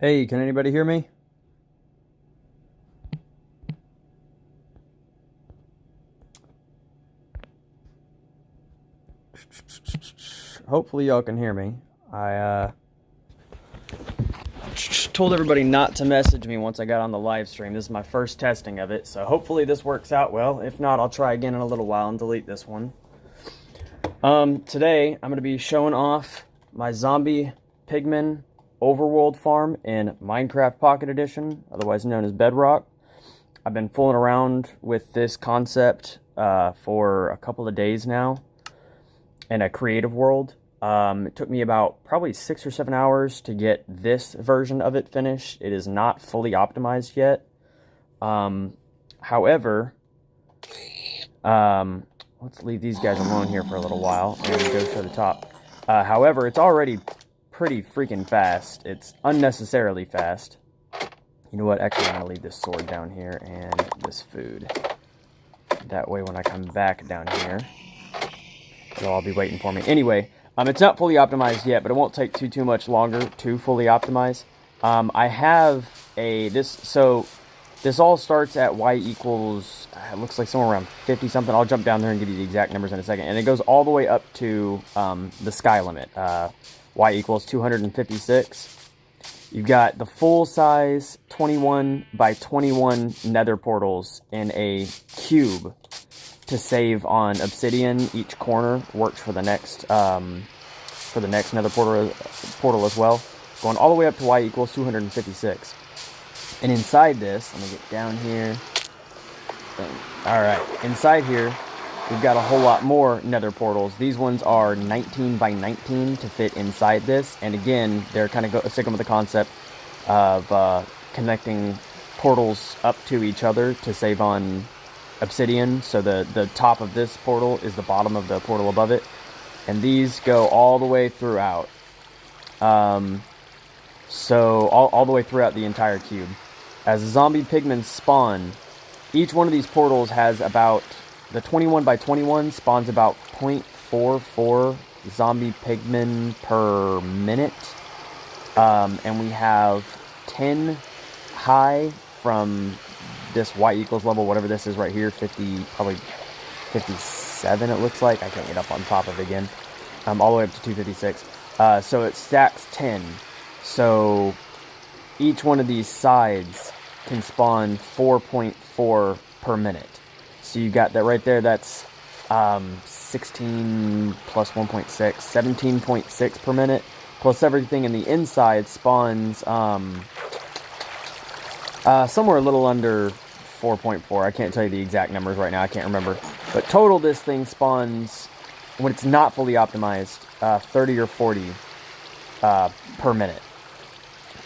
Hey, can anybody hear me? Hopefully y'all can hear me. I told everybody not to message me once I got on the live stream. This is my first testing of it, so hopefully this works out well. If not, I'll try again in a little while and delete this one. Today, I'm going to be showing off my Zombie Pigmen Overworld farm in Minecraft Pocket Edition, otherwise known as Bedrock. I've been fooling around with this concept for a couple of days now in a creative world. It took me about probably 6 or 7 hours to get this version of it finished. It is not fully optimized yet. However, let's leave these guys alone here for a little while and go to the top. However, it's already pretty freaking fast. It's unnecessarily fast. You know what? Actually, I'm going to leave this sword down here and this food. That way when I come back down here, they'll all be waiting for me. Anyway, it's not fully optimized yet, but it won't take too much longer to fully optimize. I have so this all starts at y equals, it looks like somewhere around 50 something. I'll jump down there and give you the exact numbers in a second. And it goes all the way up to the sky limit, y equals 256. You've got the full size 21 by 21 nether portals in a cube to save on obsidian. Each corner works for the next nether portal as well, going all the way up to y equals 256. And inside this, let me get down here. Alright, inside here, we've got a whole lot more nether portals. These ones are 19 by 19 to fit inside this. And again, they're kind of sticking with the concept of connecting portals up to each other to save on obsidian. So the top of this portal is the bottom of the portal above it. And these go all the way throughout. So all the way throughout the entire cube. As the zombie pigmen spawn, each one of these portals has about, the 21 by 21 spawns about 0.44 zombie pigmen per minute. And we have 10 high from this y equals level, whatever this is right here, 50, probably 57 it looks like. I can't get up on top of it again. All the way up to 256. So it stacks 10. So each one of these sides can spawn 4.4 per minute. So you got that right there. That's 16 plus 1.6, 17.6 per minute. Plus everything in the inside spawns somewhere a little under 4.4. I can't tell you the exact numbers right now. I can't remember. But total, this thing spawns, when it's not fully optimized, 30 or 40 per minute.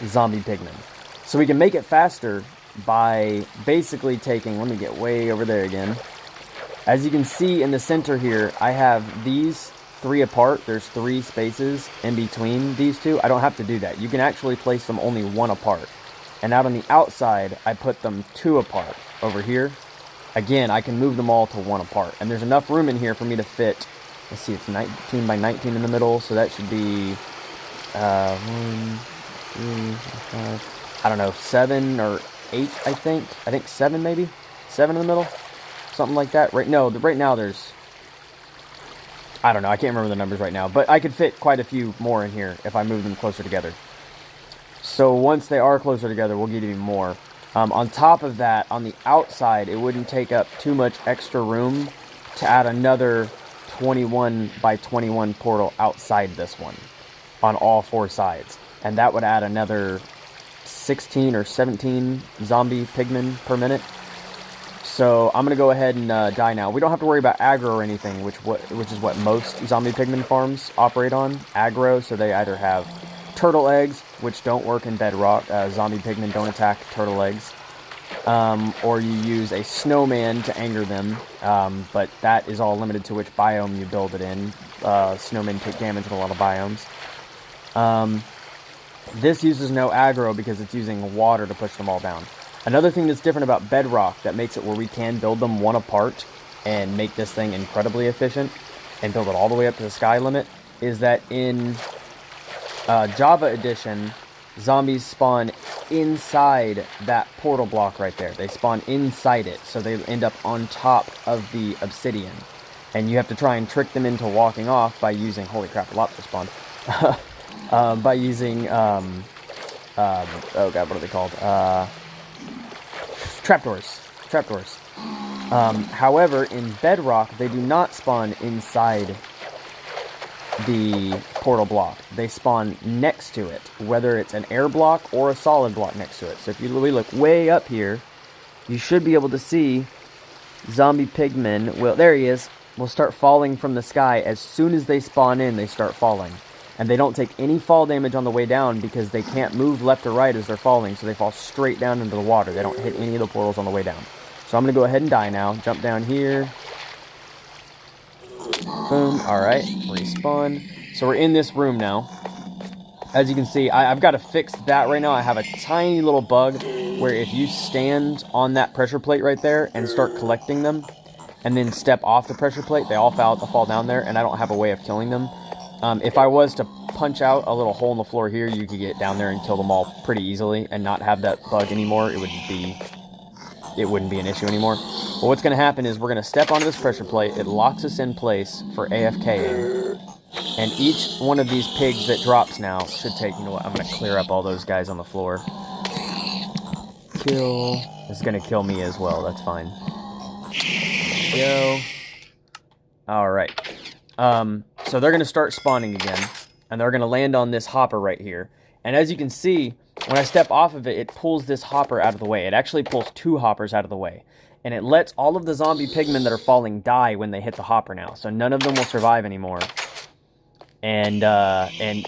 Zombie pigmen. So we can make it faster by basically taking, let me get way over there again. As you can see in the center here, I have these 3 apart. There's 3 spaces in between these two. I don't have to do that. You can actually place them only 1 apart. And out on the outside, I put them 2 apart over here. Again, I can move them all to 1 apart. And there's enough room in here for me to fit, let's see, it's 19 by 19 in the middle, so that should be 1, 3, 5, I don't know, 7 or 8, I think. I think 7 maybe? 7 in the middle? Something like that. Right now there's, I don't know, I can't remember the numbers right now, but I could fit quite a few more in here if I move them closer together. So once they are closer together, we'll get even more. On top of that, on the outside, it wouldn't take up too much extra room to add another 21 by 21 portal outside this one on all 4 sides. And that would add another 16 or 17 zombie pigmen per minute. So I'm going to go ahead and die now. We don't have to worry about aggro or anything, which is what most zombie pigmen farms operate on. Aggro, so they either have turtle eggs, which don't work in Bedrock. Zombie pigmen don't attack turtle eggs. Or you use a snowman to anger them, but that is all limited to which biome you build it in. Snowmen take damage in a lot of biomes. This uses no aggro because it's using water to push them all down. Another thing that's different about Bedrock that makes it where we can build them 1 apart and make this thing incredibly efficient and build it all the way up to the sky limit is that in Java Edition, zombies spawn inside that portal block right there. They spawn inside it, so they end up on top of the obsidian. And you have to try and trick them into walking off by using... Holy crap, a lot just spawned. By using... oh god, what are they called? Trapdoors. Trapdoors. However, in Bedrock, they do not spawn inside the portal block. They spawn next to it, whether it's an air block or a solid block next to it. So if you look way up here, you should be able to see zombie pigmen. Well, there he is. Will start falling from the sky. As soon as they spawn in, they start falling. And they don't take any fall damage on the way down because they can't move left or right as they're falling, so they fall straight down into the water. They don't hit any of the portals on the way down. So I'm going to go ahead and die now. Jump down here. Boom. Alright. Respawn. So we're in this room now. As you can see, I've got to fix that right now. I have a tiny little bug where if you stand on that pressure plate right there and start collecting them, and then step off the pressure plate, they all fall down there, and I don't have a way of killing them. If I was to punch out a little hole in the floor here, you could get down there and kill them all pretty easily and not have that bug anymore. It wouldn't be an issue anymore. But what's going to happen is we're going to step onto this pressure plate. It locks us in place for AFKing. And each one of these pigs that drops now should take... You know what? I'm going to clear up all those guys on the floor. Kill. It's going to kill me as well. That's fine. Go. Alright. So they're going to start spawning again. And they're going to land on this hopper right here. And as you can see, when I step off of it, it pulls this hopper out of the way. It actually pulls 2 hoppers out of the way. And it lets all of the zombie pigmen that are falling die when they hit the hopper now. So none of them will survive anymore. And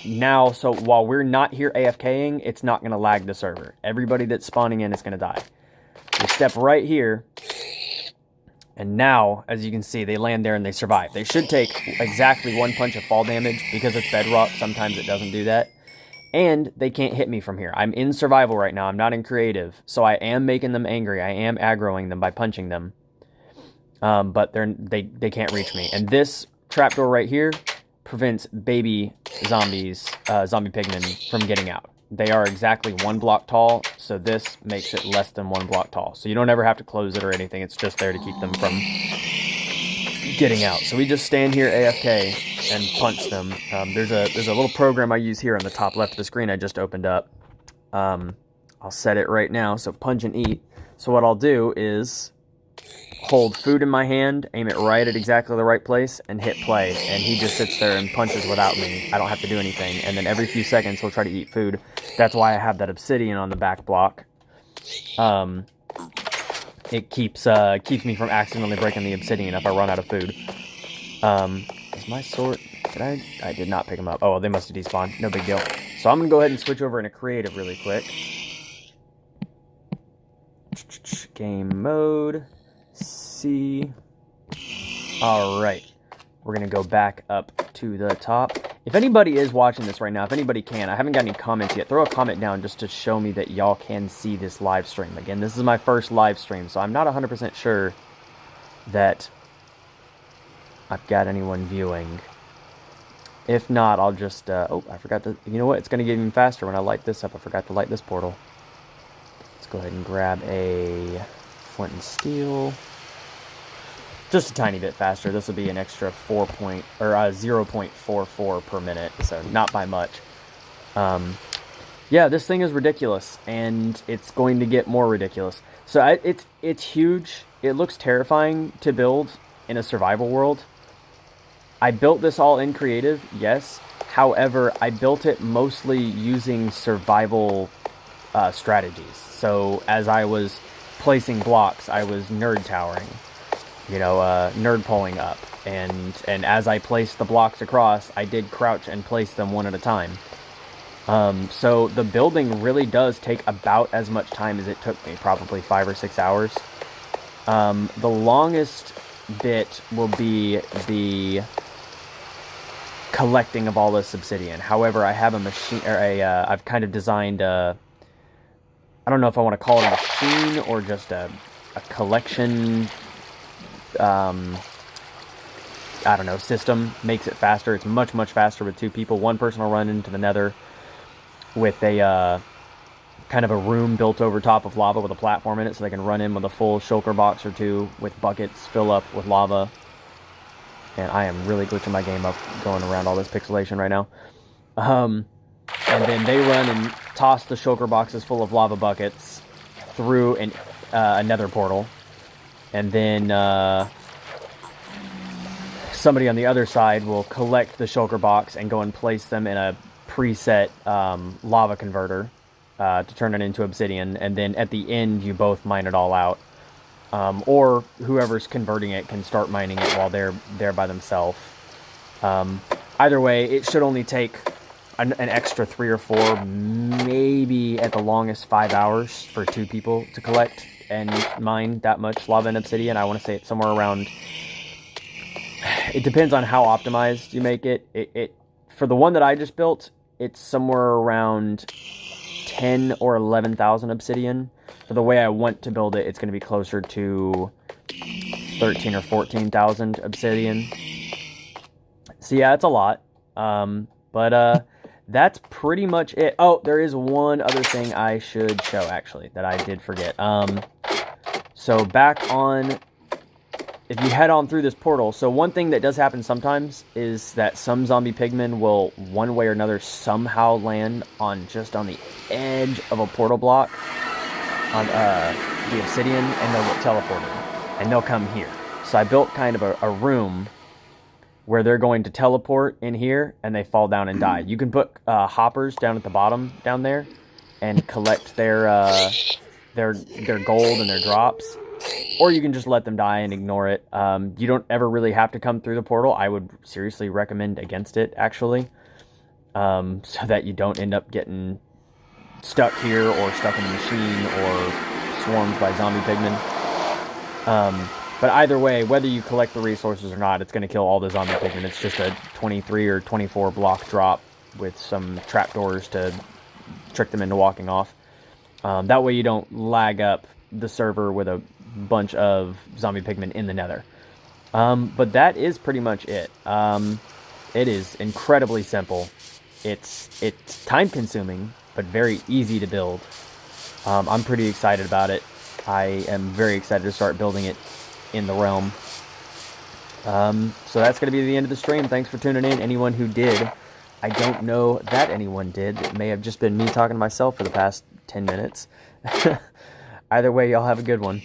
now, so while we're not here AFKing, it's not going to lag the server. Everybody that's spawning in is going to die. We step right here. And now, as you can see, they land there and they survive. They should take exactly 1 punch of fall damage. Because it's Bedrock, sometimes it doesn't do that. And they can't hit me from here. I'm in survival right now. I'm not in creative. So I am making them angry. I am aggroing them by punching them. But they can't reach me. And this trapdoor right here prevents baby zombies, zombie pigmen, from getting out. They are exactly 1 block tall, so this makes it less than 1 block tall. So you don't ever have to close it or anything. It's just there to keep them from getting out. So we just stand here AFK and punch them. There's a little program I use here on the top left of the screen I just opened up. I'll set it right now, so punch and eat. So what I'll do is hold food in my hand, aim it right at exactly the right place, and hit play. And he just sits there and punches without me. I don't have to do anything. And then every few seconds he'll try to eat food. That's why I have that obsidian on the back block. It keeps me from accidentally breaking the obsidian if I run out of food. Is my sword... I did not pick him up. Oh, they must have despawned. No big deal. So I'm going to go ahead and switch over into creative really quick. Game mode. C. Alright. We're going to go back up to the top. If anybody is watching this right now, if anybody can, I haven't got any comments yet, throw a comment down just to show me that y'all can see this live stream. Again, this is my first live stream, so I'm not 100% sure that I've got anyone viewing. If not, I'll just, oh, I forgot to, you know what, it's going to get even faster when I light this up. I forgot to light this portal. Let's go ahead and grab a flint and steel. Just a tiny bit faster. This will be an extra 0.44 per minute, so not by much. Yeah, this thing is ridiculous, and it's going to get more ridiculous. So it's huge. It looks terrifying to build in a survival world. I built this all in creative, yes. However, I built it mostly using survival strategies. So as I was placing blocks, I was nerd towering. You know, nerd pulling up, and as I placed the blocks across, I did crouch and place them one at a time. So the building really does take about as much time as it took me, probably 5 or 6 hours. The longest bit will be the collecting of all this obsidian. However, I have a machine, or I've kind of designed I don't know if I want to call it a machine or just a collection. I don't know, system. Makes it faster. It's much faster with 2 people. One person will run into the nether with a kind of a room built over top of lava with a platform in it, so they can run in with a full shulker box or two with buckets, fill up with lava. And I am really glitching my game up going around all this pixelation right now. And then they run and toss the shulker boxes full of lava buckets through a nether portal. And then somebody on the other side will collect the shulker box and go and place them in a preset lava converter to turn it into obsidian. And then at the end, you both mine it all out. Or whoever's converting it can start mining it while they're there by themselves. Either way, it should only take an extra 3 or 4, maybe at the longest 5 hours for 2 people to collect and mine that much lava and obsidian. I want to say it's somewhere around... It depends on how optimized you make it. For the one that I just built, it's somewhere around 10 or 11,000 obsidian. For the way I want to build it, it's going to be closer to 13 or 14,000 obsidian. So yeah, it's a lot. But that's pretty much it. Oh, there is one other thing I should show, actually, that I did forget. So back on... If you head on through this portal, so one thing that does happen sometimes is that some zombie pigmen will, one way or another, somehow land just on the edge of a portal block on the obsidian, and they'll get teleported, and they'll come here. So I built kind of a room where they're going to teleport in here, and they fall down and die. You can put hoppers down at the bottom down there and collect their gold and their drops. Or you can just let them die and ignore it. You don't ever really have to come through the portal. I would seriously recommend against it, actually. So that you don't end up getting stuck here or stuck in a machine or swarmed by zombie pigmen. But either way, whether you collect the resources or not, it's going to kill all the zombie pigmen. It's just a 23 or 24 block drop with some trapdoors to trick them into walking off. That way you don't lag up the server with a bunch of zombie pigmen in the nether. But that is pretty much it. It is incredibly simple. It's time consuming, but very easy to build. I'm pretty excited about it. I am very excited to start building it in the realm. So that's going to be the end of the stream. Thanks for tuning in. Anyone who did, I don't know that anyone did. It may have just been me talking to myself for the past 10 minutes. Either way, y'all have a good one.